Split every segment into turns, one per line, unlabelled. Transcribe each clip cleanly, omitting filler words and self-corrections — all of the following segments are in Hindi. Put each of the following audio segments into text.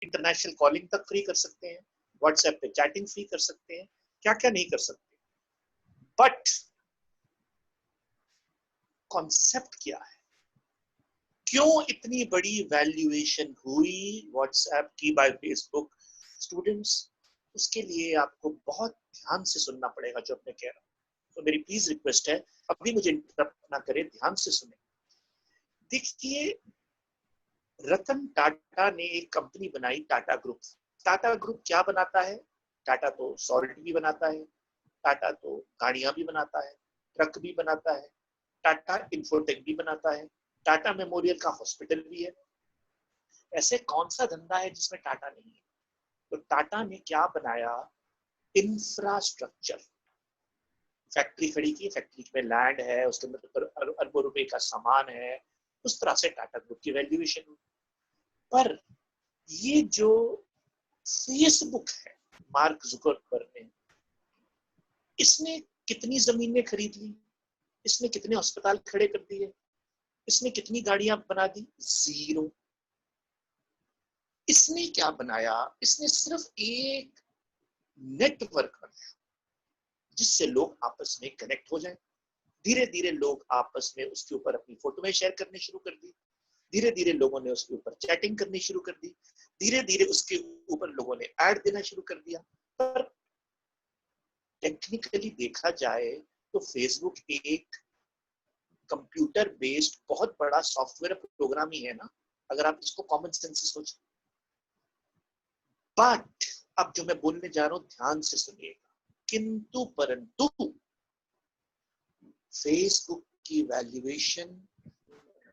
इंटरनेशनल कॉलिंग तक फ्री कर सकते हैं, व्हाट्सएप पे चैटिंग फ्री कर सकते हैं, क्या क्या नहीं कर सकते। बट कॉन्सेप्ट क्या है, क्यों इतनी बड़ी वैल्यूएशन हुई व्हाट्सएप की बाय फेसबुक? स्टूडेंट्स, उसके लिए आपको बहुत ध्यान से सुनना पड़ेगा जो मैं कह रहा हूँ। तो मेरी प्लीज रिक्वेस्ट है, अभी मुझे इंटरप्ट ना करें, ध्यान से सुने। देखिए, रतन टाटा ने एक कंपनी बनाई, टाटा ग्रुप। टाटा ग्रुप क्या बनाता है? टाटा तो सॉल्ट भी बनाता है, टाटा तो गाड़ियां भी बनाता है, ट्रक भी बनाता है, टाटा इंफोटेक भी बनाता है, टाटा मेमोरियल का हॉस्पिटल भी है। ऐसे कौन सा धंधा है जिसमें टाटा नहीं है? तो टाटा ने क्या बनाया? इंफ्रास्ट्रक्चर। फैक्ट्री खड़ी की, फैक्ट्री में लैंड है, उसके अंदर अरबों रुपए का सामान है, उस तरह से टाटा ग्रुप की वैल्यूएशन हुई। पर ये जो फेसबुक है, मार्क जुकरबर्ग ने, इसने कितनी जमीनें खरीद ली, इसने कितने अस्पताल खड़े कर दिए, इसने कितनी गाड़ियां बना दी? जीरो। इसने क्या बनाया? इसने सिर्फ एक नेटवर्क बनाया जिससे लोग आपस में कनेक्ट हो जाएं। धीरे धीरे लोग आपस में उसके ऊपर अपनी फोटोएं शेयर करने शुरू कर दी, धीरे धीरे लोगों ने उसके ऊपर चैटिंग करनी शुरू कर दी, धीरे धीरे उसके ऊपर लोगों ने ऐड देना शुरू कर दिया। पर टेक्निकली देखा जाए तो फेसबुक एक कंप्यूटर बेस्ड बहुत बड़ा सॉफ्टवेयर प्रोग्राम ही है ना, अगर आप इसको कॉमन सेंस से सोचें। बट अब जो मैं बोलने जा रहा हूं ध्यान से सुनिएगा, किंतु परंतु फेसबुक की वैल्यूएशन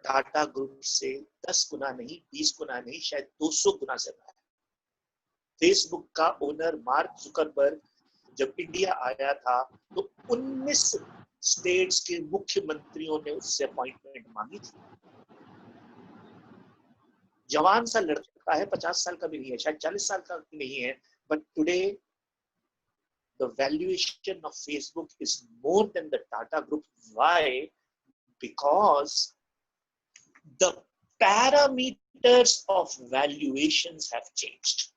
टाटा ग्रुप से 10 गुना नहीं, 20 गुना नहीं, शायद 200 गुना ज्यादा है। फेसबुक का ओनर मार्क जुकरबर्ग जब इंडिया आया था तो 19 स्टेट्स के मुख्यमंत्रियों ने उससे अपॉइंटमेंट मांगी थी। जवान सा लड़का है, 50 साल का भी नहीं है, शायद 40 साल का भी नहीं है, but today the valuation of Facebook is more than the Tata Group. Why? Because the parameters of valuations have changed.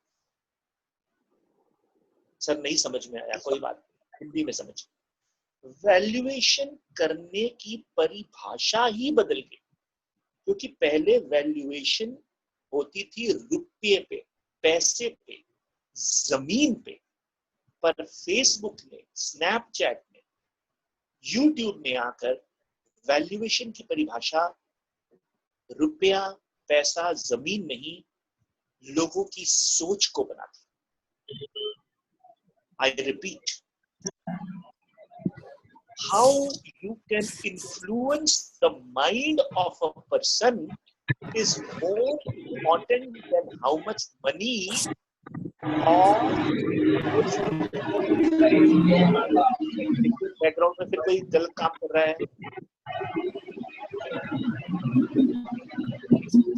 Sir नहीं समझ में आया, कोई बात नहीं, हिंदी में समझ। वैल्यूएशन करने की परिभाषा ही बदल गई, क्योंकि पहले वैल्यूएशन होती थी रुपये पे, पैसे पे, जमीन पे। पर फेसबुक ने, स्नैपचैट ने, यूट्यूब ने आकर वैल्यूएशन की परिभाषा रुपया, पैसा, जमीन नहीं, लोगों की सोच को बना दी। I repeat, how you can influence the mind of a person is more important than how much money or background में फिर कोई गलत काम कर रहा है,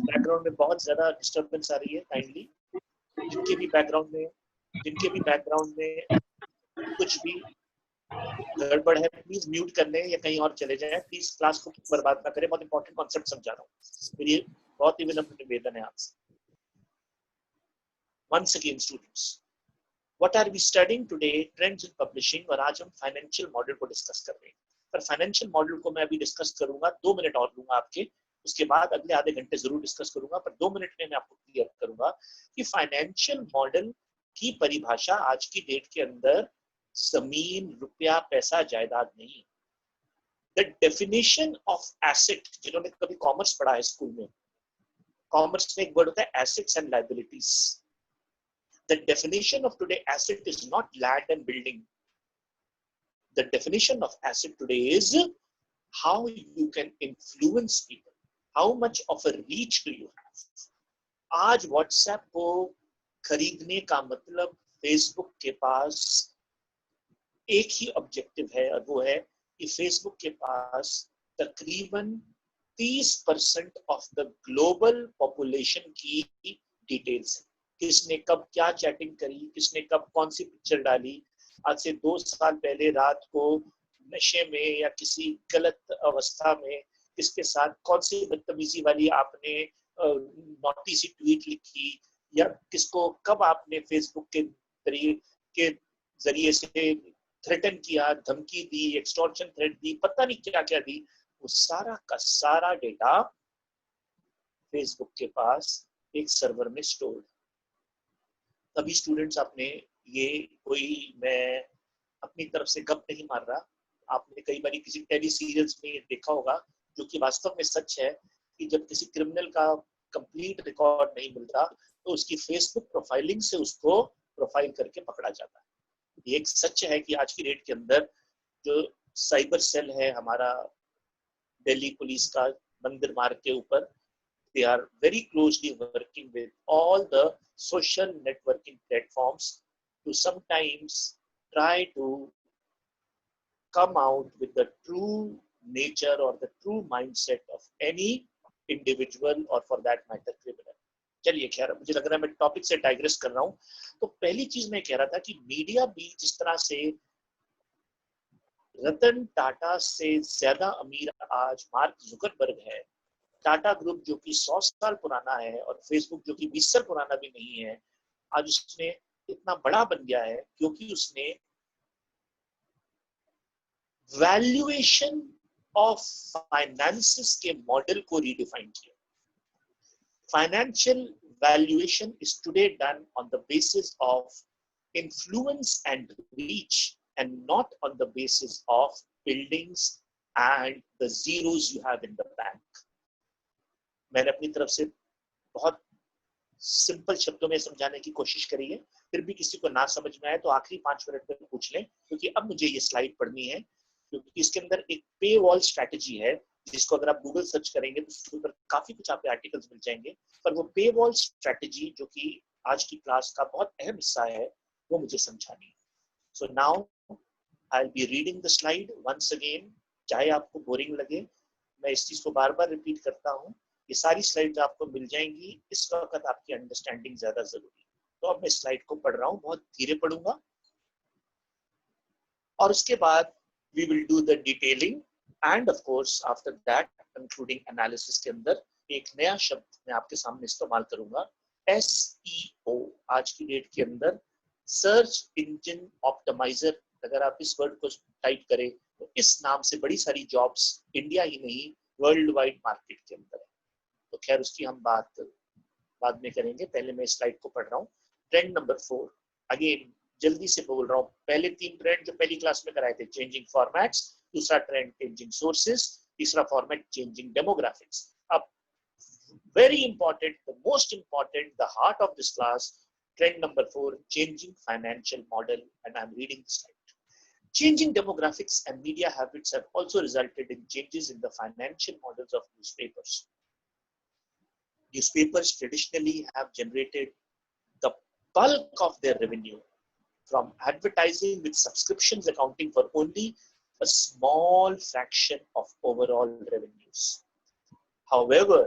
बैकग्राउंड में बहुत ज्यादा डिस्टरबेंस आ रही है। काइंडली जिनके भी बैकग्राउंड में कुछ भी गड़बड़ है, प्लीज म्यूट कर लें या कहीं और चले जाएं। प्लीज क्लास को बर्बाद ना करें, बहुत इंपॉर्टेंट कॉन्सेप्ट समझा रहा हूँ। मेरी बहुत ही विनम्र निवेदन है आपसे। Once again students, what are we studying today? Trends in publishing। और आज हम फाइनेंशियल मॉडल को डिस्कस कर रहे हैं। पर फाइनेंशियल मॉडल को मैं अभी डिस्कस करूंगा, 2 मिनट और लूंगा आपके, उसके बाद अगले आधे घंटे जरूर डिस्कस करूंगा, पर 2 मिनट में मैं आपको क्लियर करूंगा कि फाइनेंशियल मॉडल की परिभाषा आज की डेट के अंदर जमीन, रुपया, पैसा, जायदाद नहीं। द डेफिनेशन ऑफ एसेट, जिन्होंने कभी कॉमर्स पढ़ा है स्कूल में, कॉमर्स में एक वर्ड होता है assets and liabilities. The definition of today asset is not land and building. The definition of asset today is how you can influence people. How much of a reach do you have? आज WhatsApp को खरीदने का मतलब Facebook के पास एक ही ऑब्जेक्टिव है, और वो है कि Facebook के पास तकरीबन 30% ऑफ द ग्लोबल पॉपुलेशन की डिटेल्स है। किसने कब क्या चैटिंग करी, किसने कब कौन सी पिक्चर डाली, आज से 2 साल पहले रात को नशे में या किसी गलत अवस्था में किसके साथ कौन सी बदतमीजी वाली आपने नोटी सी ट्वीट लिखी, या किसको कब आपने फेसबुक के जरिए से थ्रेटन किया, धमकी दी, एक्सटॉर्शन थ्रेट दी, पता नहीं क्या क्या दी, वो सारा का सारा डेटा फेसबुक के पास एक सर्वर में स्टोर्ड। तभी स्टूडेंट्स आपने ये कोई मैं अपनी तरफ से गप नहीं मार रहा, आपने कई बार किसी टेली सीरियल्स में देखा होगा, जो कि वास्तव में सच है, कि जब किसी क्रिमिनल का कंप्लीट रिकॉर्ड नहीं मिलता तो उसकी फेसबुक प्रोफाइलिंग से उसको प्रोफाइल करके पकड़ा जाता है। ये एक सच है कि आज की डेट के अंदर जो साइबर सेल है हमारा दिल्ली पुलिस का मंदिर मार्ग के ऊपर, they are very closely working with all the social networking platforms to sometimes try to come out with the true nature or the true mindset of any individual or for that matter criminal। चलिए खैर, मुझे लग रहा है मैं टॉपिक से डाइग्रेस कर रहा हूँ। तो पहली चीज मैं कह रहा था कि मीडिया भी जिस तरह से रतन टाटा से ज्यादा अमीर आज मार्क जुकरबर्ग है, टाटा ग्रुप जो कि 100 साल पुराना है और फेसबुक जो कि 20 साल पुराना भी नहीं है, आज उसने इतना बड़ा बन गया है क्योंकि उसने वैल्यूएशन ऑफ फाइनेंसेस के मॉडल को रीडिफाइन किया। Financial valuation is today done on the basis of influence and reach and not on the basis of buildings and the zeros you have in the bank। मैंने अपनी तरफ से बहुत सिंपल शब्दों में समझाने की कोशिश करी है, फिर भी किसी को ना समझ में आए तो आखिरी 5 मिनट में पूछ लें, क्योंकि अब मुझे ये स्लाइड पढ़नी है, क्योंकि इसके अंदर एक पे वॉल स्ट्रैटेजी है जिसको अगर आप गूगल सर्च करेंगे तो उसके ऊपर काफी कुछ आपको आर्टिकल्स मिल जाएंगे, पर वो पे वॉल स्ट्रैटेजी जो कि आज की क्लास का बहुत अहम हिस्सा है वो मुझे समझानी है। So now I will be reading the slide once again, चाहे आपको बोरिंग लगे, मैं इस चीज को बार बार रिपीट करता हूँ, ये सारी स्लाइड्स आपको मिल जाएंगी, इस वक्त आपकी अंडरस्टैंडिंग ज्यादा जरूरी है। तो अब मैं स्लाइड को पढ़ रहा हूँ, बहुत धीरे पढ़ूंगा, और उसके बाद we will do the detailing and of course after that concluding analysis के अंदर एक नया शब्द मैं आपके सामने इस्तेमाल करूंगा, SEO। आज की डेट के अंदर सर्च इंजन ऑप्टिमाइजर, अगर आप इस वर्ड को टाइप करें तो इस नाम से बड़ी सारी जॉब्स इंडिया ही नहीं वर्ल्ड वाइड मार्केट के अंदर है। तो खैर उसकी हम बात बाद में करेंगे, पहले मैं स्लाइड को पढ़ रहा हूँ। ट्रेंड नंबर 4, अगेन जल्दी से बोल रहा हूँ, पहले 3 ट्रेंड जो पहली क्लास में कराए थे, चेंजिंग फॉर्मेट्स, दूसरा ट्रेंड चेंजिंग सोर्सेस, तीसरा फॉर्मेट चेंजिंग डेमोग्राफिक्स। अब very important, the most important, the heart of this class, trend number 4, changing financial model, and I'm reading the slide. Changing demographics and media habits have also resulted in changes in the financial models of newspapers. Newspapers traditionally have generated the bulk of their revenue from advertising, with subscriptions accounting for only a small fraction of overall revenues. However,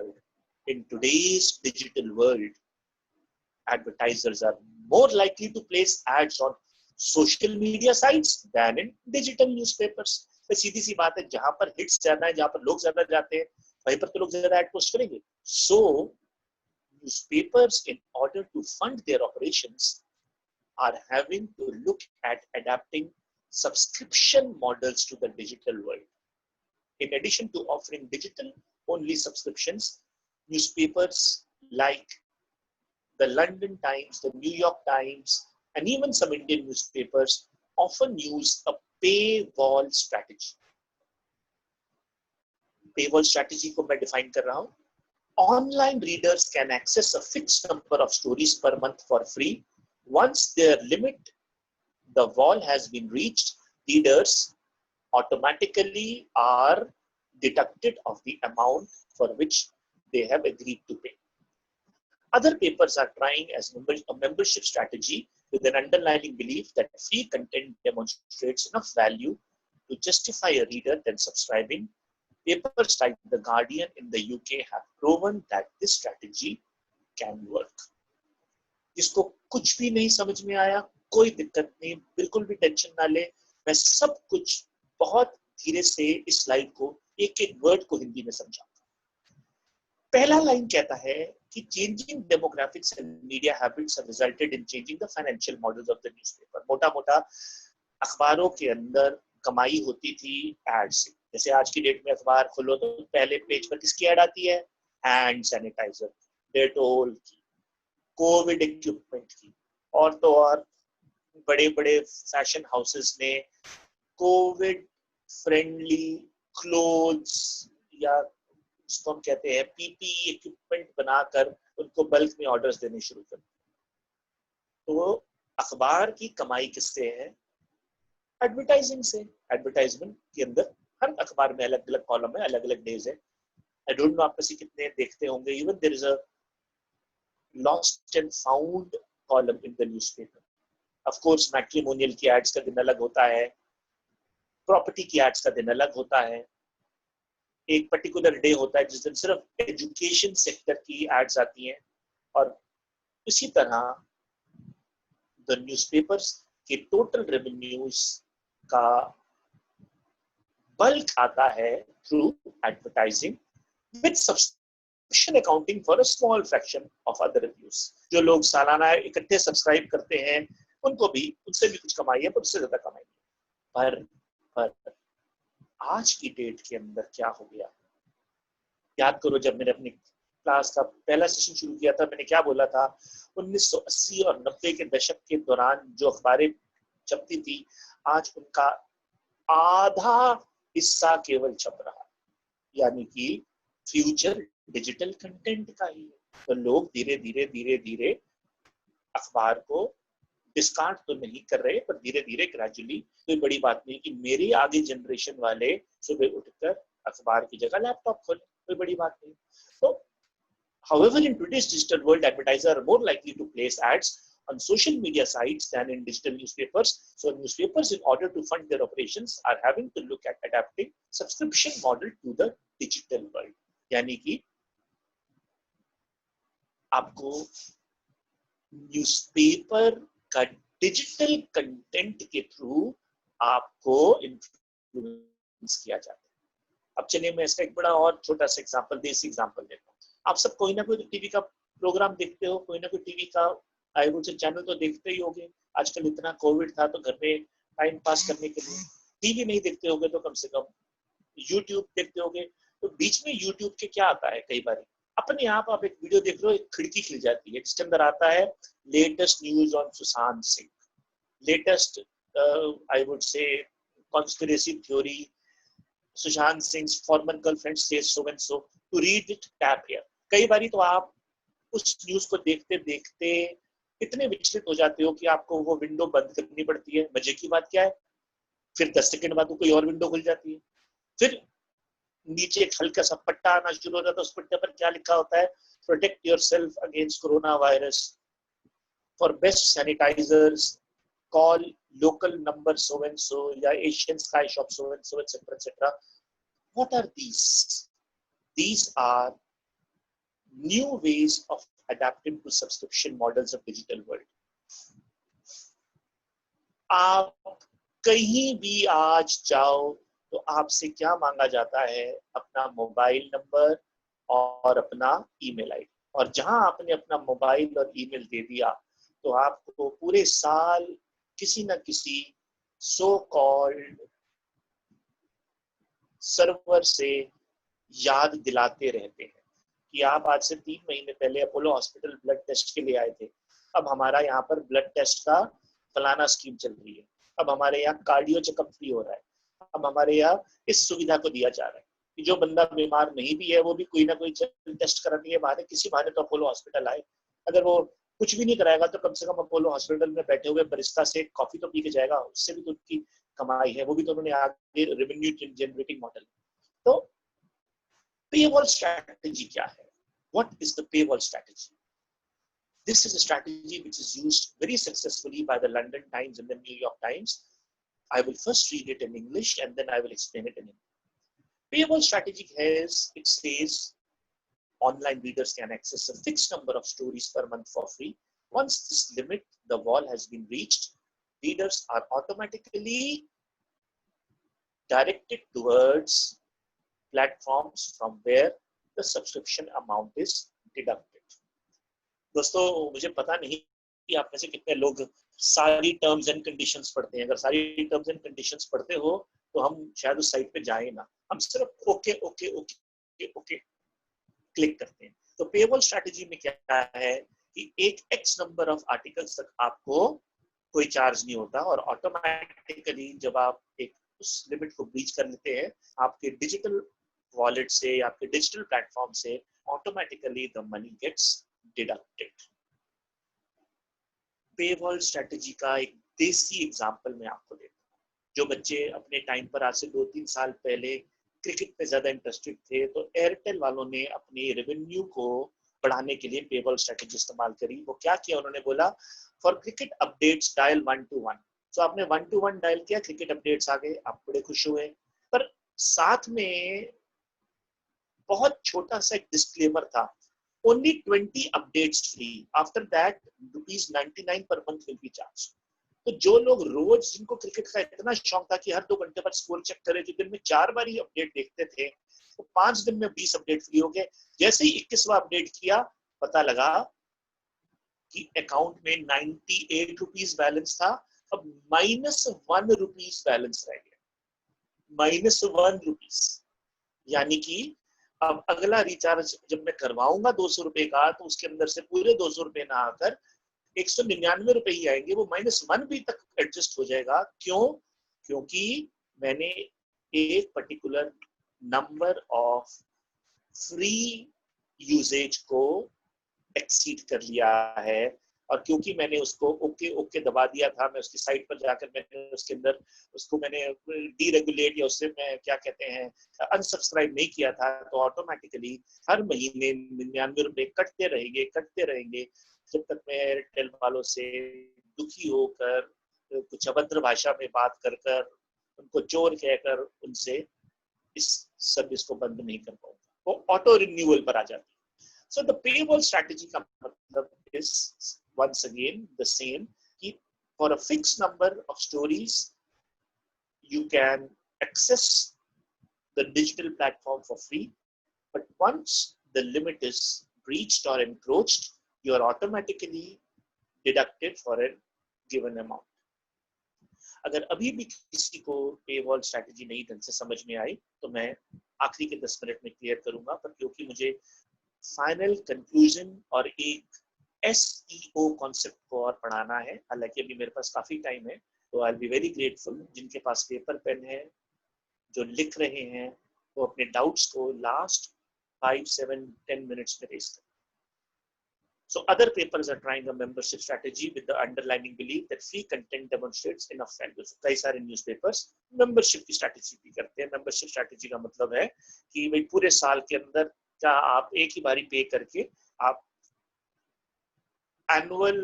in today's digital world, advertisers are more likely to place ads on social media sites than in digital newspapers। तो सीधी सी बात है, जहां पर हिट्स ज्यादा है, जहां पर लोग ज्यादा जाते हैं, वहीं पर तो लोग ज्यादा एड पोस्ट करेंगे। So newspapers, in order to fund their operations, are having to look at adapting subscription models to the digital world. In addition to offering digital only subscriptions, newspapers like the London Times, the New York Times, and even some Indian newspapers often use a paywall strategy. Paywall strategy को मैं define कर रहा हूँ। Online readers can access a fixed number of stories per month for free. Once their limit, the wall has been reached, readers automatically are deducted of the amount for which they have agreed to pay. Other papers are trying as a membership strategy with an underlying belief that free content demonstrates enough value to justify a reader than subscribing. Papers like The Guardian in the UK have proven that this strategy can work. जिसको कुछ भी नहीं समझ में आया, कोई दिक्कत नहीं, बिल्कुल भी टेंशन ना ले, मैं सब कुछ बहुत धीरे से इस स्लाइड को एक एक वर्ड को हिंदी में समझाऊंगा। पहला लाइन कहता है कि changing demographics and media habits have resulted in changing the financial models of the newspaper. मोटा मोटा अखबारों के अंदर कमाई होती थी एड से। जैसे आज की डेट में अखबार खोलो तो पहले पेज पर किसकी एड आती है? हैंड सैनिटाइजर, डेटोल की, कोविड इक्विपमेंट की, और तो और बड़े बड़े फैशन हाउसेस ने कोविड फ्रेंडली क्लोथ्स या जिसको हम कहते हैं पीपीई इक्विपमेंट बनाकर उनको बल्क में ऑर्डर्स देने शुरू कर। तो अखबार की कमाई किससे है? एडवर्टाइजिंग से। एडवर्टाइजमेंट के अंदर हर अखबार में अलग अलग कॉलम है, अलग अलग डेज है। आई डोंट नो आप में से कितने देखते होंगे, even there is a lost and found column in the newspaper. Of course matrimonial की एड्स का दिन अलग होता है, प्रॉपर्टी की एड्स का दिन अलग होता है, एक पर्टिकुलर डे होता है जिस दिन सिर्फ एजुकेशन सेक्टर की एड्स आती हैं। और इसी तरह द न्यूज़पेपर्स के टोटल रेवेन्यूज का बल्क आता है through advertising with subscription accounting for a small fraction of other reviews. जो लोग सालाना इकट्ठे सब्सक्राइब करते हैं उनको भी, उनसे भी कुछ कमाई है, पर उससे ज्यादा कमाई है। पर आज की डेट के अंदर क्या हो गया? याद करो जब मैंने अपनी क्लास का पहला सेशन शुरू किया था, मैंने क्या बोला था? 1980 और 90 के दशक के दौरान जो अखबारें छपती थी, आज उनका आधा हिस्सा केवल छप रहा है, यानी कि फ्यूचर डिजिटल कंटेंट का ही है। तो लोग धीरे धीरे अखबार को डिस्कार्ड तो नहीं कर रहे, पर धीरे धीरे ग्रेजुअली। कोई बड़ी बात नहीं कि मेरे आगे जनरेशन वाले सुबह उठकर अखबार की जगह लैपटॉप खोले, कोई बड़ी बात नहीं। तो however, in today's digital world, advertisers are more likely to place ads on social media sites than in digital newspapers. So newspapers, in order to fund their operations, are having to look at adapting subscription model to the digital world. यानी कि आपको न्यूज़पेपर का डिजिटल कंटेंट के थ्रू आपको इन्फ्लुएंस किया जाता है। अब चलिए मैं इसका एक बड़ा और छोटा सा एग्जांपल, देसी एग्जांपल देता हूँ। आप सब कोई ना कोई टीवी का प्रोग्राम देखते हो, कोई ना कोई टीवी का आई वुड से चैनल तो देखते ही होगे। आजकल इतना कोविड था तो घर में टाइम पास करने के लिए टीवी नहीं देखते होगे तो कम से कम यूट्यूब देखते होगे। तो बीच में यूट्यूब के क्या आता है, कई बार अपने आप एक वीडियो देख रहे हो, एक खिड़की खुल जाती है जिसके अंदर आता है latest news on Sushant Singh, latest I would say conspiracy theory, Sushant Singh former girlfriend says so and so, to read it tap here. कई बारी तो आप उस न्यूज को देखते देखते इतने विचलित हो जाते हो कि आपको वो विंडो बंद करनी पड़ती है। मजे की बात क्या है, फिर 10 सेकंड बाद कोई और विंडो खुल जाती है, फिर नीचे एक हल्का सा पट्टा आना शुरू हो जाता है। उस पट्टे पर क्या लिखा होता है? Protect yourself against corona virus, for best sanitisers call local number so and so, या Asian sky shop so and so, etcetera etcetera. What are these? These are new ways of adapting to subscription models of digital world. आप कहीं भी आज जाओ तो आपसे क्या मांगा जाता है? अपना मोबाइल नंबर और अपना ईमेल आईडी। और जहां आपने अपना मोबाइल और ईमेल दे दिया तो आपको पूरे साल किसी न किसी सो कॉल्ड सर्वर से याद दिलाते रहते हैं कि आप आज से 3 महीने पहले अपोलो हॉस्पिटल ब्लड टेस्ट के लिए आए थे, अब हमारा यहाँ पर ब्लड टेस्ट का फलाना स्कीम चल रही है, अब हमारे यहाँ कार्डियो चेकअप फ्री हो रहा है, अब हमारे यहाँ इस सुविधा को दिया जा रहा है कि जो बंदा बीमार नहीं भी है वो भी कोई ना कोई टेस्ट कराने के बहाने, किसी बहाने तो अपोलो हॉस्पिटल आए। अगर वो कुछ भी नहीं कराएगा तो कम से कम अपोलो हॉस्पिटल में बैठे हुए बरिस्ता से कॉफी तो पी के जाएगा, उससे भी तो उनकी कमाई है, वो भी तो उन्होंने आगे रेवेन्यू जनरेटिंग मॉडल। तो paywall strategy क्या है? What is the paywall strategy? This is a strategy which is used very successfully by the London Times and the New York Times. I will first read it in English and then I will explain it in Hindi. Paywall strategy has, it says, online readers can access a fixed number of stories per month for free. Once this limit, the wall has been reached, readers are automatically directed towards platforms from where the subscription amount is deducted. दोस्तों मुझे पता नहीं कि आप में से कितने लोग सारी टर्म्स एंड कंडीशंस पढ़ते हैं। अगर सारी टर्म्स एंड कंडीशंस पढ़ते हो तो हम शायद उस साइट पे जाए ना, हम सिर्फ okay okay okay okay click करते हैं। तो पेवॉल स्ट्रैटेजी में क्या है कि एक एक्स नंबर ऑफ आर्टिकल्स तक आपको कोई चार्ज नहीं होता, और ऑटोमेटिकली जब आप एक उस लिमिट को ब्रीच कर लेते हैं, आपके डिजिटल वॉलेट से, आपके डिजिटल प्लेटफॉर्म से automatically the money gets deducted. Paywall strategy का एक देसी एग्जांपल मैं आपको देता हूँ। जो बच्चे अपने टाइम पर आज से 2-3 साल पहले क्रिकेट पे ज्यादा इंटरेस्टेड थे, तो एयरटेल वालों ने अपने रेवेन्यू को बढ़ाने के लिए पेवॉल स्ट्रैटेजी इस्तेमाल करी। वो क्या किया, उन्होंने बोला फॉर क्रिकेट अपडेट्स डायल 121। तो आपने 121 डायल किया, क्रिकेट अपडेट्स आ गए, आप बड़े खुश हुए। पर साथ में बहुत छोटा सा एक डिस्क्लेमर था, only 20 updates free, after that ₹99 per month will be charged। तो जो लोग रोज, जिनको क्रिकेट का इतना शौक था कि हर 2 घंटे बाद स्कोर चेक करे, जो दिन में 4 बार ही अपडेट देखते थे, तो 5 दिन में 20 अपडेट फ्री हो गए। जैसे ही 21वां अपडेट किया, पता लगा कि अकाउंट में ₹98 बैलेंस था, अब -1 बैलेंस रह गया, -1। यानी कि अब अगला रिचार्ज जब मैं करवाऊंगा 200 रुपए का, तो उसके अंदर से पूरे 200 रुपए ना आकर 199 रुपए ही आएंगे, वो -1 भी तक एडजस्ट हो जाएगा। क्यों? क्योंकि मैंने एक particular number of free usage को एक्सीड कर लिया है, और क्योंकि मैंने उसको ओके ओके दबा दिया था, मैं उसकी साइट पर जाकर मैंने उसके अंदर उसको मैंने डीरेगुलेट या उससे मैं क्या कहते हैं अनसब्सक्राइब नहीं किया था, तो ऑटोमेटिकली हर महीने 99 रुपए कटते रहेंगे जब तक मैं एयरटेल वालों से दुखी होकर, कुछ अभद्र भाषा में बात कर कर, उनको चोर कहकर उनसे इस सर्विस को बंद नहीं कर पाऊंगा। वो ऑटो रिन्यूअल पर आ जाती है। So the paywall strategy का मतलब is once again the same, कि for a fixed number of stories you can access the digital platform for free, but once the limit is breached or encroached, you are automatically deducted for a given amount। अगर अभी भी किसी को पेवॉल स्ट्रैटेजी नहीं ढंग से समझ में आई, तो मैं आखिरी के 10 मिनट में क्लियर करूंगा, पर क्योंकि मुझे फाइनल कंक्लूजन और एक SEO कॉन्सेप्ट को और पढ़ाना है, हालांकि अभी मेरे पास काफी टाइम है, तो आई विल बी वेरी ग्रेटफुल जिनके पास पेपर पेन है, जो लिख रहे हैं, वो अपने डाउट्स को लास्ट 5-7-10 मिनट्स में रेज करें। So other papers are trying a membership strategy with the underlying belief that free content demonstrates enough value। So कई सारे न्यूज़पेपर्स मेंबरशिप की स्ट्रैटेजी भी करते हैं। मेंबरशिप स्ट्रैटेजी का मतलब है कि भाई पूरे साल के अंदर क्या आप एक ही बारी पे करके आप annual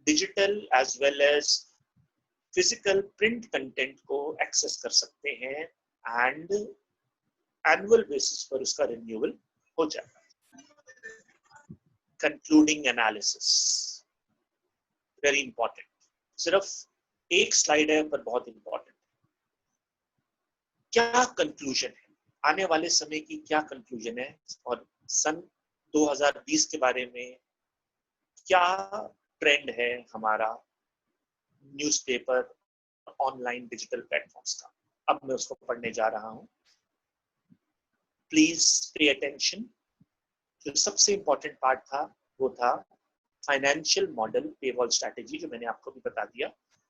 digital as well as physical print content को एक्सेस कर सकते हैं, एंड एनुअल बेसिस पर उसका रिन्यूअल हो जाएगा। कंक्लूडिंग एनालिसिस वेरी इंपॉर्टेंट, सिर्फ एक स्लाइड है पर बहुत इंपॉर्टेंट। क्या कंक्लूजन है, आने वाले समय की क्या कंक्लूजन है, और सन 2020 के बारे में क्या ट्रेंड है हमारा न्यूज़पेपर ऑनलाइन डिजिटल प्लेटफॉर्म्स का। अब मैं उसको पढ़ने जा रहा हूं, प्लीज पे अटेंशन। जो सबसे इंपॉर्टेंट पार्ट था वो था फाइनेंशियल मॉडल पेवॉल स्ट्रैटेजी, जो मैंने आपको भी बता दिया।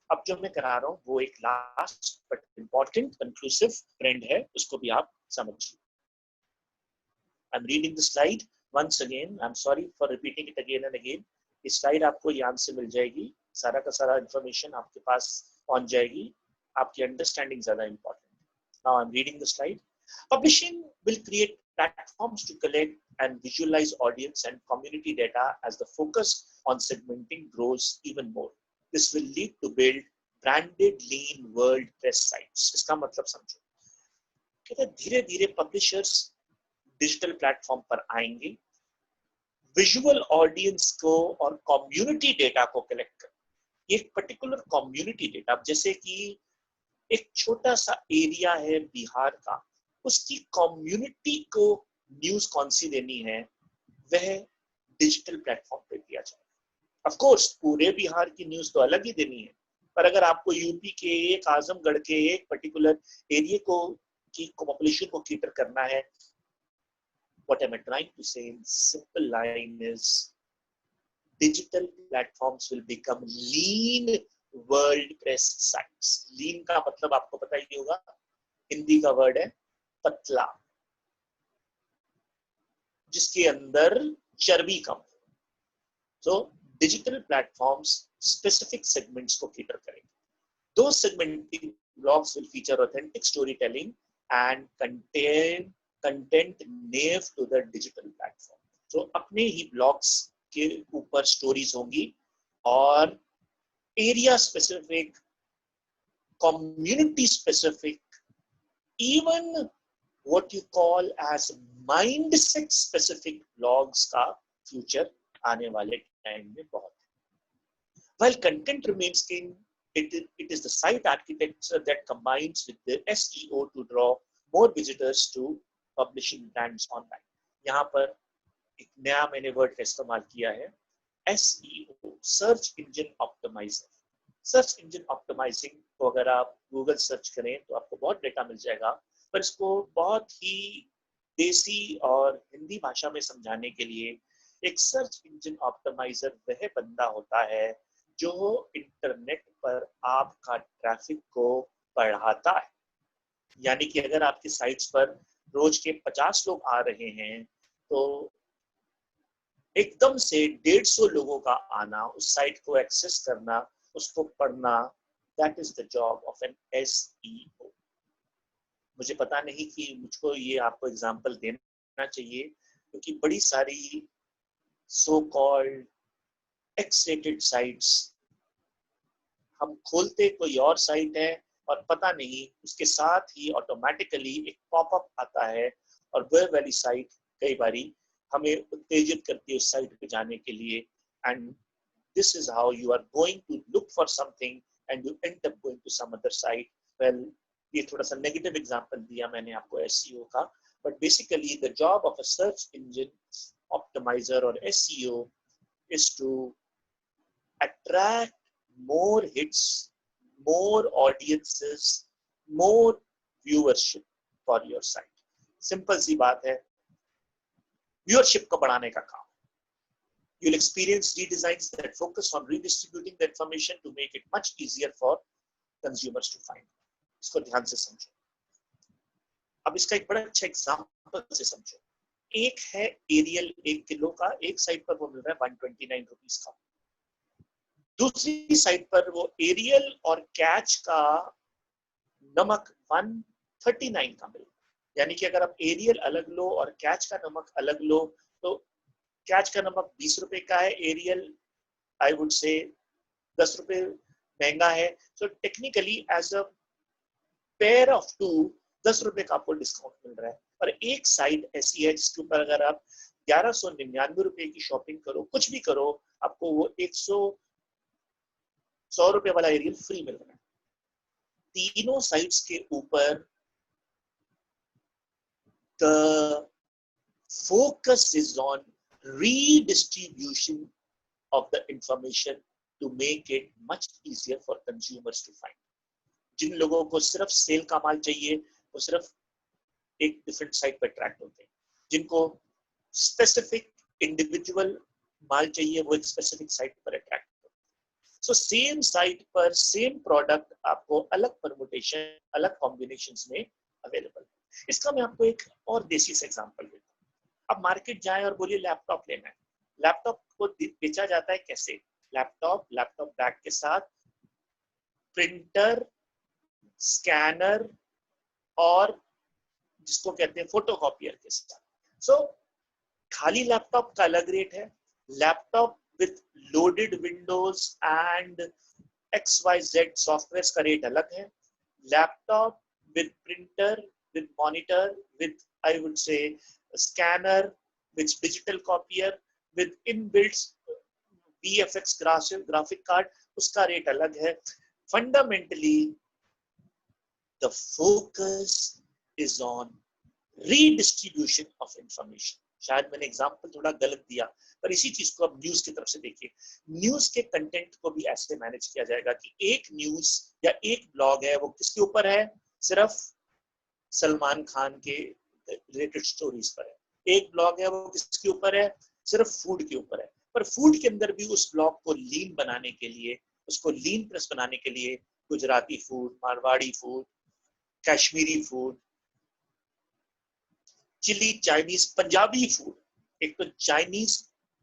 अब जो मैं करा रहा हूँ वो एक last but important conclusive trend है, उसको भी आप समझिए। I am reading the slide once again, I am sorry for repeating it again and again. इस स्लाइड आपको ध्यान से मिल जाएगी, सारा का सारा इंफॉर्मेशन आपके पास पहुंच जाएगी, आपकी अंडरस्टैंडिंग ज्यादा important. Now I am reading the slide. Publishing will create platforms to collect and visualize audience and community data as the focus on segmenting grows even more. This will lead to build branded lean world press sites। इसका मतलब समझो, कहते धीरे धीरे पब्लिशर्स डिजिटल प्लेटफॉर्म पर आएंगे, विजुअल ऑडियंस को और कम्युनिटी डेटा को कलेक्ट कर एक पर्टिकुलर कम्युनिटी डेटा, जैसे कि एक छोटा सा एरिया है बिहार का, उसकी कम्युनिटी को न्यूज कौन सी देनी है, वह डिजिटल प्लेटफॉर्म पे दिया जाए। ऑफ कोर्स पूरे बिहार की न्यूज तो अलग ही देनी है, पर अगर आपको यूपी के एक, आजमगढ़ के एक पर्टिकुलर एरिया को की पॉपुलेशन को कैटर करना है, what am I trying to say in simple line is digital platforms will become lean world press sites. Lean का मतलब आपको पता ही होगा, हिंदी का वर्ड है पतला, जिसके अंदर चर्बी कम हो। तो डिजिटल प्लेटफॉर्म्स स्पेसिफिक सेगमेंट्स को कैटर करेंगे। Those segmenting blogs will feature authentic storytelling and content native to the digital platform. तो अपने ही ब्लॉग्स के ऊपर स्टोरीज होंगी और area specific, community specific, even what you call as mindset specific blogs का फ्यूचर आने वाले टाइम में बहुत है। While content remains king, it is the site architecture that combines with the SEO to draw more visitors to publishing brands online. यहाँ पर एक नया मैंने वर्ड का इस्तेमाल किया है, SEO, search engine optimizer. Search engine optimizing को अगर आप गूगल सर्च करें तो आपको बहुत डेटा मिल जाएगा, पर इसको बहुत ही देसी और हिंदी भाषा में समझाने के लिए, एक सर्च इंजन ऑप्टिमाइजर वह बंदा होता है जो इंटरनेट पर आपका ट्रैफिक को बढ़ाता है। यानी कि अगर आपकी साइट्स पर रोज के 50 लोग आ रहे हैं तो एकदम से 150 लोगों का आना, उस साइट को एक्सेस करना, उसको पढ़ना, that is the job of an SEO। मुझे पता नहीं कि मुझको ये आपको एग्जांपल देना चाहिए, क्योंकि बड़ी सारी सो कॉल्ड X-rated साइट्स हम खोलते कोई और साइट है और पता नहीं उसके साथ ही ऑटोमेटिकली एक पॉपअप आता है और वह वाली साइट कई बारी हमें उत्तेजित करती है उस साइट पे जाने के लिए, and this is how you are going to look for something and you end up going to some other site. Well, ये थोड़ा सा नेगेटिव एग्जांपल दिया मैंने आपको SEO का, but basically the job of a search engine optimizer और SEO is to attract more hits, more audiences, more viewership for your site. Simple सी बात है, viewership को बढ़ाने का काम। You'll experience redesigns that focus on redistributing the information to make it much easier for consumers to find. इसको ध्यान से समझो। अब इसका एक बड़ा अच्छा एग्जांपल से समझो। एक है एरियल 1 किलो का, एक साइट पर वो मिल रहा है 129 रुपीस का, दूसरी साइट पर वो एरियल और कैच का नमक 139 का मिल रहा है। यानी कि अगर आप एरियल अलग लो और कैच का नमक अलग लो तो कैच का नमक 20 रुपए का है, एरियल आई वुड से 10 रुपए महंगा है। So technically as a pair of two 10 रुपए का आपको डिस्काउंट मिल रहा है। और एक साइट ऐसी है जिसके ऊपर अगर आप 1199 रुपए की शॉपिंग करो, कुछ भी करो, आपको वो 100 रुपए वाला एरियल फ्री मिल रहा है। तीनों साइट्स के ऊपर the focus is on redistribution of the information to make it much easier for consumers to find. जिन लोगों को सिर्फ सेल का माल चाहिए वो सिर्फ एक डिफरेंट साइट पर अट्रैक्ट होते हैं, जिनको स्पेसिफिक इंडिविजुअल माल चाहिए वो एक स्पेसिफिक साइट पर अट्रैक्ट होते हैं। सो सेम साइट पर सेम प्रोडक्ट आपको अलग परमुटेशन, अलग कॉम्बिनेशंस में अवेलेबल है। इसका मैं आपको एक और देसी से एग्जांपल देता हूँ। अब मार्केट जाए और बोलिए लैपटॉप लेना है। लैपटॉप को बेचा जाता है कैसे? लैपटॉप बैग के साथ प्रिंटर, स्कैनर और जिसको कहते हैं फोटोकॉपियर के साथ। सो खाली लैपटॉप का अलग रेट है, laptop with loaded Windows and XYZ software का रेट अलग है, laptop with printer, with monitor, with I would से scanner, with digital copier, with inbuilt VFX graphic card, उसका रेट अलग है। Fundamentally, the focus is on redistribution of information. शायद मैंने एग्जांपल थोड़ा गलत दिया, पर इसी चीज को अब न्यूज की तरफ से देखिए। न्यूज के कंटेंट को भी ऐसे मैनेज किया जाएगा कि एक न्यूज या एक ब्लॉग है वो किसके ऊपर है, सिर्फ सलमान खान के रिलेटेड स्टोरीज पर है। एक ब्लॉग है वो किसके ऊपर है, सिर्फ फूड के ऊपर है। पर फूड के अंदर भी उस ब्लॉग को लीन बनाने के लिए, उसको लीन प्रेस बनाने के लिए Gujarati food, Marwari food, Kashmiri food, chilli, Chinese, Punjabi food, एक तो चाइनीज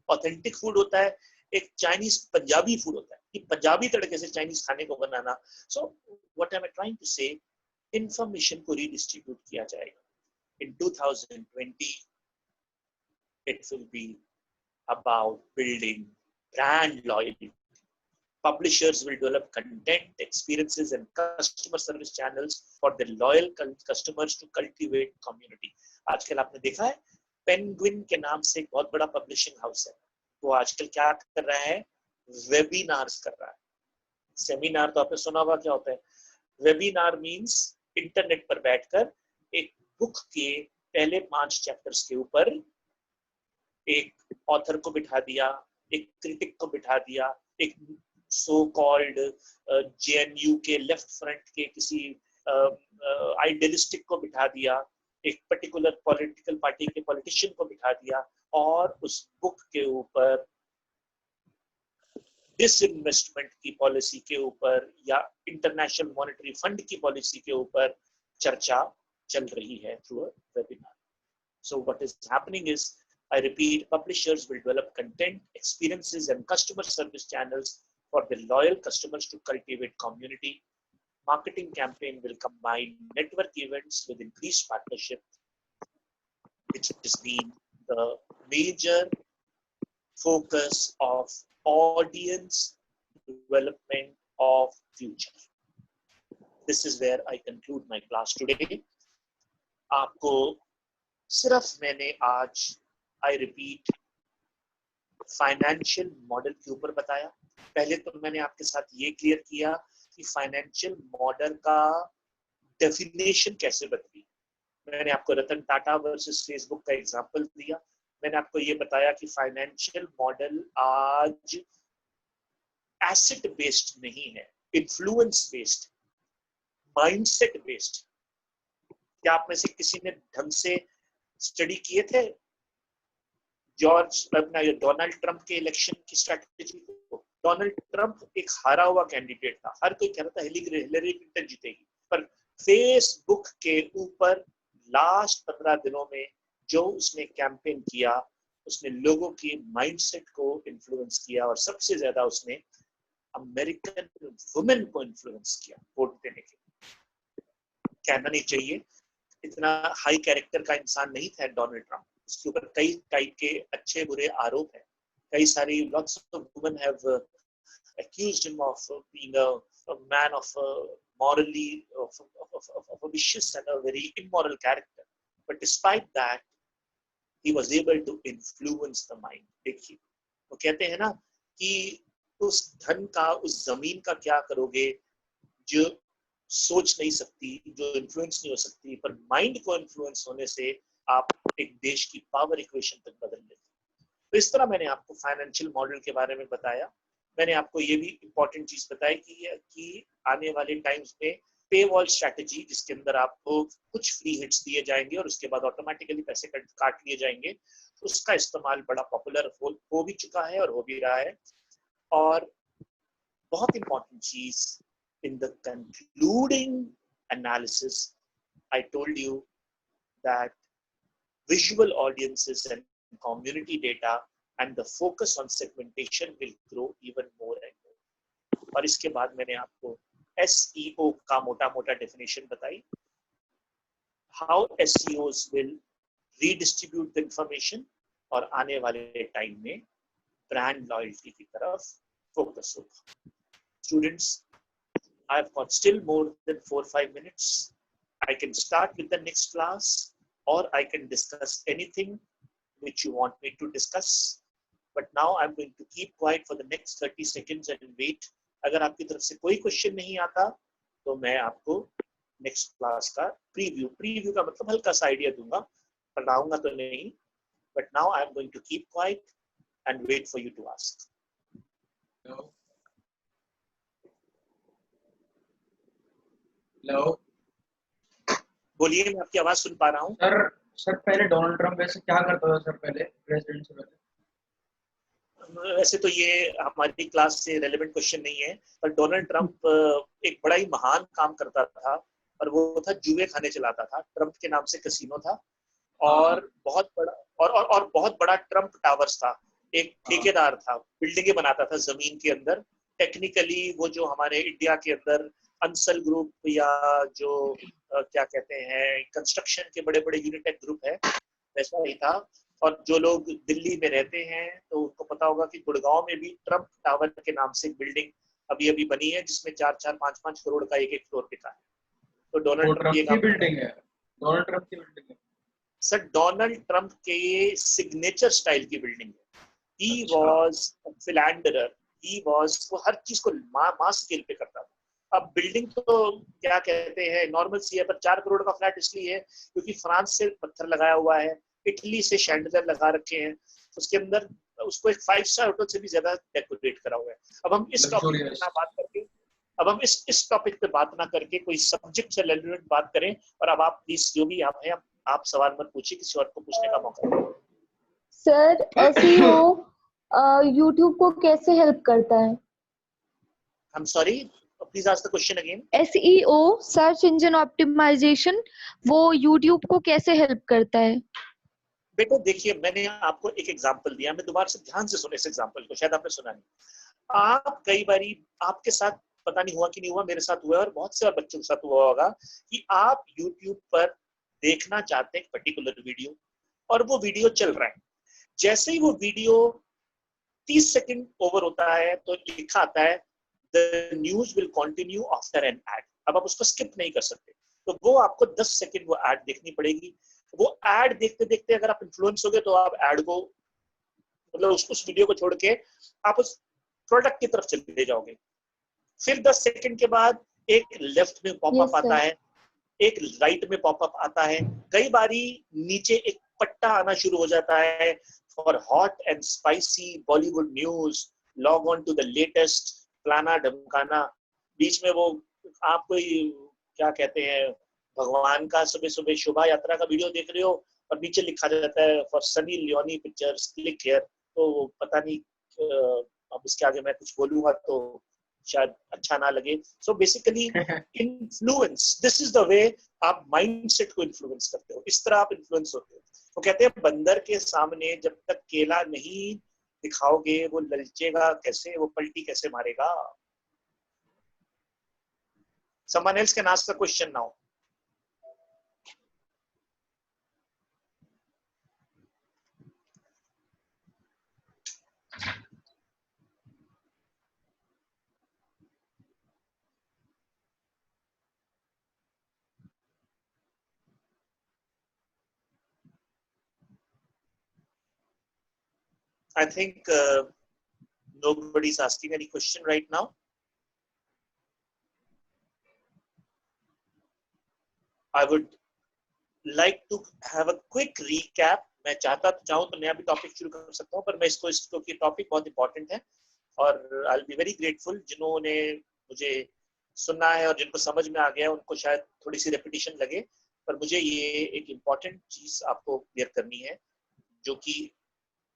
ऑथेंटिक फूड होता है, एक चाइनीज पंजाबी फूड होता है कि पंजाबी तरीके से चाइनीज खाने को बनाना। So what I am trying to say, information को रीडिस्ट्रीब्यूट किया जाएगा। In 2020, it will be about building brand loyalty. Publishers will develop content, experiences, and customer service channels for their loyal customers to cultivate community. आजकल आपने देखा है पेंगुइन के नाम से एक बहुत बड़ा पब्लिशिंग हाउस है, वो आजकल क्या कर रहा है, वेबिनार्स कर रहा है। सेमिनार तो आपने सुना होगा क्या होता है, वेबिनार मींस इंटरनेट पर बैठकर एक बुक के पहले 5 चैप्टर्स के ऊपर एक ऑथर को बिठा दिया, एक क्रिटिक को बिठा दिया, एक सो कॉल्ड जेएनयू के लेफ्ट फ्रंट के किसी आइडियलिस्टिक को बिठा दिया, एक पर्टिकुलर पॉलिटिकल पार्टी के पॉलिटिशियन को बिठा दिया, और उस बुक के ऊपर डिसइन्वेस्टमेंट की पॉलिसी के ऊपर या इंटरनेशनल मॉनेटरी फंड की पॉलिसी के ऊपर चर्चा चल रही है through a webinar. So what is happening is, I repeat, publishers will develop content, experiences, and customer service channels for their loyal customers to cultivate community. Marketing campaign will combine network events with increased partnership, which has been the major focus of audience development of future. This is where I conclude my class today. आपको सिर्फ मैंने आज, आई रिपीट, फाइनेंशियल मॉडल के ऊपर बताया। पहले तो मैंने आपके साथ ये क्लियर किया कि फाइनेंशियल मॉडल का डेफिनेशन कैसे बदली। मैंने आपको रतन टाटा वर्सेस फेसबुक का एग्जांपल दिया। मैंने आपको ये बताया कि फाइनेंशियल मॉडल आज एसेट बेस्ड नहीं है, इन्फ्लुएंस बेस्ड, माइंडसेट बेस्ड। क्या आप में से किसी ने ढंग से स्टडी किए थे डोनाल्ड ट्रंप के इलेक्शन की स्ट्रैटेजी को? डोनाल्ड ट्रंप एक हारा हुआ कैंडिडेट था, हर कोई कह रहा था हिलरी क्लिंटन जीतेगी, पर फेसबुक के ऊपर लास्ट 15 दिनों में जो उसने कैंपेन किया, उसने लोगों की माइंडसेट को इन्फ्लुएंस किया, और सबसे ज्यादा उसने अमेरिकन वुमेन को इन्फ्लुएंस किया वोट देने के। कहना नहीं चाहिए, इतना हाई कैरेक्टर का इंसान नहीं था डोनाल्ड ट्रंप, उसके ऊपर कई टाइप के अच्छे बुरे आरोप हैं, कई सारी lots of women have accused him of being a man of morally of a vicious and a very immoral character, but despite that he was able to influence the mind. देखिए वो कहते हैं ना कि उस धन का, उस जमीन का क्या करोगे जो सोच नहीं सकती, जो इन्फ्लुएंस नहीं हो सकती, पर माइंड को इन्फ्लुएंस होने से आप एक देश की पावर इक्वेशन तक बदल लेते हैं। तो इस तरह मैंने आपको फाइनेंशियल मॉडल के बारे में बताया। मैंने आपको ये भी इंपॉर्टेंट चीज बताई कि आने वाले टाइम्स में पे वॉल स्ट्रैटेजी, जिसके अंदर आपको कुछ फ्री हिट्स दिए जाएंगे और उसके बाद ऑटोमेटिकली पैसे काट लिए जाएंगे, उसका इस्तेमाल बड़ा पॉपुलर हो भी चुका है और हो भी रहा है। और बहुत इंपॉर्टेंट चीज, in the concluding analysis, I told you that visual audiences and community data and the focus on segmentation will grow even more and more. और इसके बाद मैंने आपको SEO का मोटा-मोटा definition बताई, how SEOs will redistribute the information, और आने वाले टाइम में brand loyalty की तरफ focus होगा। Students, I've got still more than 4-5 minutes. I can start with the next class, or I can discuss anything which you want me to discuss. But now I'm going to keep quiet for the next 30 seconds and wait. अगर आपकी तरफ से कोई क्वेश्चन नहीं आता तो मैं आपको नेक्स्ट क्लास का प्रीव्यू का मतलब हल्का सा आइडिया दूंगा, पढ़ाऊंगा तो नहीं, But now I am going to keep quiet and wait for you to ask.
Hello. Hello.
बोलिए, मैं आपकी आवाज सुन पा रहा हूँ।
सर पहले डोनाल्ड ट्रम्प वैसे क्या करता था सर, पहले प्रेसिडेंट से पहले?
वैसे तो ये हमारी क्लास से रेलेवेंट क्वेश्चन नहीं है, पर डोनाल्ड ट्रंप एक बड़ा ही महान काम करता था, और वो था जुए खाने चलाता था। ट्रंप के नाम से कैसीनो था, और बहुत बड़ा और बहुत बड़ा ट्रंप टावर्स था। एक ठेकेदार था, बिल्डिंगें बनाता था जमीन के अंदर। टेक्निकली वो जो हमारे इंडिया के अंदर अंसल ग्रुप या जो क्या कहते हैं कंस्ट्रक्शन के बड़े बड़े यूनिटेक ग्रुप है, वैसा ही था। और जो लोग दिल्ली में रहते हैं तो उनको पता होगा कि गुड़गांव में भी ट्रंप टावर के नाम से एक बिल्डिंग अभी अभी बनी है, जिसमें 4-4, 5-5 करोड़ का एक फ्लोर बिका है। तो डोनाल्ड ट्रंप
की बिल्डिंग है, डोनाल्ड ट्रंप की बिल्डिंग है
सर। डोनाल्ड ट्रंप के सिग्नेचर स्टाइल की बिल्डिंग है। ही वाज फिलैंडरर, ही वाज, वो हर चीज को मास स्केल पे करता था। अब बिल्डिंग तो क्या कहते हैं नॉर्मल सी है, पर 4 करोड़ का फ्लैट इसलिए है क्योंकि फ्रांस से पत्थर लगाया हुआ है, इटली से शैंडलर लगा रखे हैं, उसके अंदर उसको एक 5 स्टार होटल से भी ज्यादा डेकोरेट करा हुआ है। अब हम इस टॉपिक पे ना बात करके, अब हम इस टॉपिक पे बात ना करके कोई सब्जेक्ट से रिलेटेड बात करें। और अब आप प्लीज जो भी आप हैं, आप सवाल मत पूछिए, किसी और को पूछने का मौका दें।
सर एसईओ यूट्यूब को कैसे हेल्प करता है?
I'm sorry, please ask the question again.
SEO search engine optimization वो यूट्यूब को कैसे हेल्प करता है?
बेटा देखिए, मैंने आपको एक एग्जांपल दिया, मैं दोबारा से ध्यान से सुने इस एग्जांपल को, शायद आपने सुना नहीं। आप कई बारी, आपके साथ पता नहीं हुआ कि नहीं हुआ, मेरे साथ हुआ और बहुत से और बच्चों के साथ हुआ होगा कि आप YouTube पर देखना चाहते हैं एक पर्टिकुलर वीडियो, और वो वीडियो चल रहा है। जैसे ही वो वीडियो 30 सेकंड ओवर होता है तो लिखा आता है the news will continue after an ad. अब आप उसको स्किप नहीं कर सकते, तो वो आपको 10 सेकंड वो एड देखनी पड़ेगी। वो एड देखते देखते अगर आप इन्फ्लुएंस हो गए तो आप एड को, मतलब उस वीडियो को छोड़ के आप उस प्रोडक्ट की तरफ चले जाओगे। फिर 10 सेकंड के बाद एक लेफ्ट में पॉपअप आता है, एक राइट में पॉपअप आता है, कई बारी नीचे एक पट्टा आना शुरू हो जाता है for hot and spicy Bollywood news, log on to the latest फलाना ढमकाना। बीच में वो आप कोई क्या कहते हैं भगवान का सुबह सुबह शोभा यात्रा का वीडियो देख रहे हो और नीचे लिखा जाता है for Sunny Leone pictures click here. तो पता नहीं अब इसके आगे मैं कुछ बोलूंगा तो शायद अच्छा ना लगे। So basically influence, this is the way आप माइंडसेट को इन्फ्लुएंस करते हो, इस तरह आप इन्फ्लुएंस होते हो। वो कहते हैं बंदर के सामने जब तक केला नहीं दिखाओगे वो ललचेगा कैसे, वो पलटी कैसे मारेगा। Someone else can ask the question now. I think nobody's asking any question right now. I would like to have a quick recap. मैं चाहूँ तो नया भी टॉपिक शुरू कर सकता हूँ, पर मैं इसको कि टॉपिक बहुत इंपॉर्टेंट है और आई विल बी वेरी ग्रेटफुल जिन्होंने मुझे सुनना है और जिनको समझ में आ गया उनको शायद थोड़ी सी रेपिटेशन लगे, पर मुझे ये एक इम्पॉर्टेंट चीज आपको क्लियर करनी है जो कि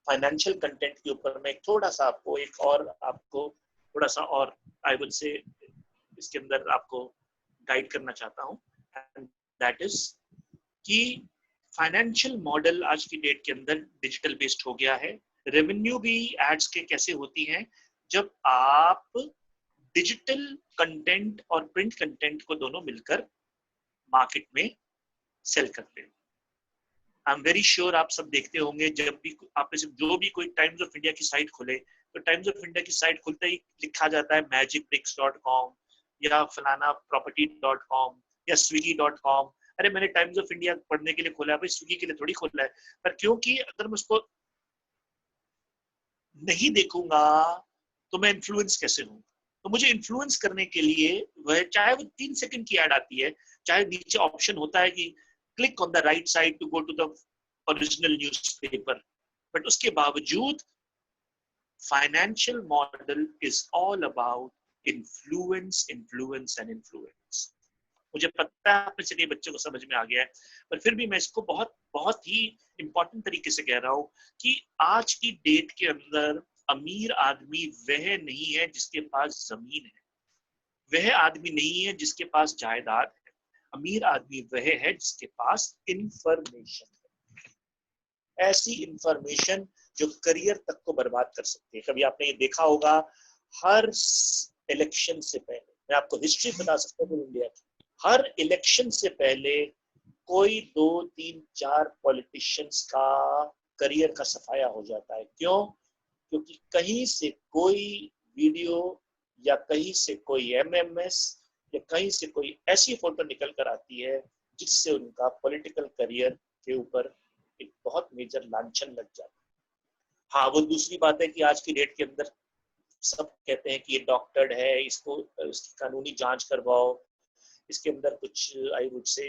फाइनेंशियल कंटेंट के ऊपर मैं थोड़ा सा आपको थोड़ा सा और आई वुड से इसके अंदर आपको गाइड करना चाहता हूँ। एंड दैट इज कि फाइनेंशियल मॉडल आज की डेट के अंदर डिजिटल बेस्ड हो गया है। रेवेन्यू भी एड्स के कैसे होती हैं जब आप डिजिटल कंटेंट और प्रिंट कंटेंट को दोनों मिलकर मार्केट में सेल करते हैं। आई एम वेरी श्योर आप सब देखते होंगे, जब भी आप जो भी कोई टाइम्स ऑफ इंडिया की साइट खोले तो टाइम्स ऑफ इंडिया की साइट खुलते ही लिखा जाता है magicbricks.com या फलाना property.com या swiggy.com। अरे मैंने टाइम्स ऑफ इंडिया पढ़ने के लिए खोला है, भाई स्विगी के लिए थोड़ी खोला है। पर क्योंकि अगर मैं उसको नहीं देखूंगा तो मैं इन्फ्लुएंस कैसे हूं? तो मुझे इन्फ्लुएंस करने के लिए वह चाहे वो 3 सेकंड की ऐड आती है, चाहे नीचे ऑप्शन होता है कि click on the right side to go to the original newspaper, but उसके बावजूद financial model is all about influence, influence and influence. मुझे पता है अपने चलिए बच्चों को समझ में आ गया है, पर फिर भी मैं इसको बहुत बहुत ही इंपॉर्टेंट तरीके से कह रहा हूं कि आज की डेट के अंदर अमीर आदमी वह नहीं है जिसके पास जमीन है, वह आदमी नहीं है जिसके पास जायदाद है, अमीर आदमी वह है जिसके पास इंफॉर्मेशन है, ऐसी इंफॉर्मेशन जो करियर तक को बर्बाद कर सकती है। कभी आपने ये देखा होगा, हर इलेक्शन से पहले, मैं आपको हिस्ट्री बता सकता हूँ इंडिया की, हर इलेक्शन से पहले कोई 2, 3, 4 पॉलिटिशियंस का करियर का सफाया हो जाता है। क्यों? क्योंकि कहीं से कोई वीडियो या कहीं से कोई एमएमएस या कहीं से कोई ऐसी फोटो निकल कर आती है जिससे उनका पॉलिटिकल करियर के ऊपर एक बहुत मेजर लांछन लग जाता है। हाँ, वो दूसरी बात है कि आज की डेट के अंदर सब कहते हैं कि ये डॉक्टर्ड है, इसको इसकी कानूनी जांच करवाओ, इसके अंदर कुछ आई वुड से